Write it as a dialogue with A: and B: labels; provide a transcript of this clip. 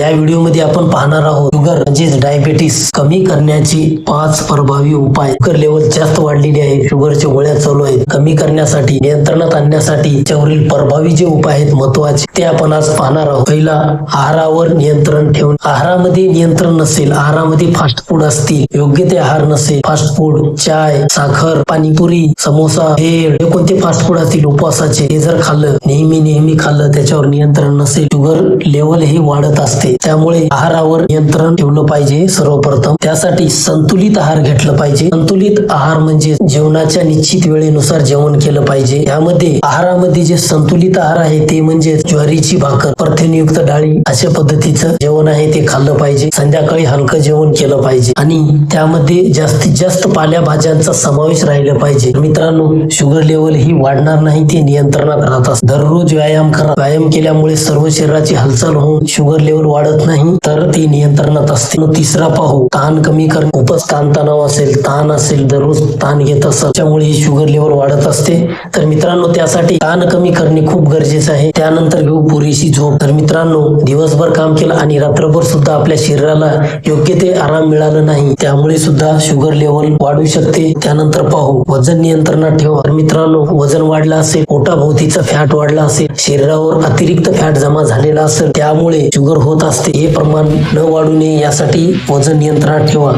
A: या व्हिडिओमध्ये आपण पाहणार आहोत शुगर म्हणजेच डायबिटीस कमी करण्याची 5 प्रभावी उपाय। शुगर लेवल जास्त वाढलेली आहे, शुगरच्या गोळ्या चालू आहेत, कमी करण्यासाठी नियंत्रणात आणण्यासाठी त्याच्यावरील प्रभावी जे उपाय आहेत महत्वाचे ते आपण आज पाहणार आहोत। पहिला, आहारावर नियंत्रण ठेवणे। आहारामध्ये नियंत्रण नसेल, आहारामध्ये फास्ट फूड असतील, योग्य ते आहार नसेल, फास्ट फूड, चाय, साखर, पाणीपुरी, समोसा, भेळ हे कोणते फास्ट फूड असतील उपवासाचे ते जर खाल्लं, नेहमी खाल्लं, त्याच्यावर नियंत्रण नसेल, शुगर लेवल ही वाढत असते। त्यामुळे आहारावर नियंत्रण ठेवलं पाहिजे। सर्वप्रथम त्यासाठी संतुलित आहार घेतलं पाहिजे। संतुलित आहार म्हणजे जेवणाच्या निश्चित वेळेनुसार जेवण केलं पाहिजे। यामध्ये आहारामध्ये जे संतुलित आहार आहे ते म्हणजे ज्वारीची भाकर, प्रथिनयुक्त डाळी अशा पद्धतीचं जेवण आहे ते खाल्लं पाहिजे। संध्याकाळी हलकं जेवण केलं पाहिजे आणि त्यामध्ये जास्तीत जास्त पालेभाज्यांचा समावेश राहिला पाहिजे। मित्रांनो, शुगर लेवल ही वाढणार नाही, ते नियंत्रणात राहत असते। दररोज व्यायाम करा। व्यायाम केल्यामुळे सर्व शरीराची हालचाल होऊन शुगर लेवल वाढत नाही तर ती नियंत्रणात असते। तिसरा पाहू, ताण कमी करणे। खूपच ताणतणाव असेल, ताण असेल, दररोज ताण घेत असेल त्यामुळे ही शुगर लेवल वाढत असते। तर मित्रांनो, त्यासाठी ताण कमी करणे खूप गरजेचं आहे। त्यानंतर घेऊ पुरेशी झोप। तर मित्रांनो, दिवसभर काम केलं आणि रात्रभर सुद्धा आपल्या शरीराला योग्य ते आराम मिळाला नाही त्यामुळे सुद्धा शुगर लेवल वाढू शकते। त्यानंतर पाहू, वजन नियंत्रणात ठेवा। तर मित्रांनो, वजन वाढलं असेल, पोटाभोवतीचा फॅट वाढला असेल, शरीरावर अतिरिक्त फॅट जमा झालेला असेल त्यामुळे शुगर होत असते। हे प्रमाण न वाढू नये यासाठी वजन नियंत्रणात ठेवा।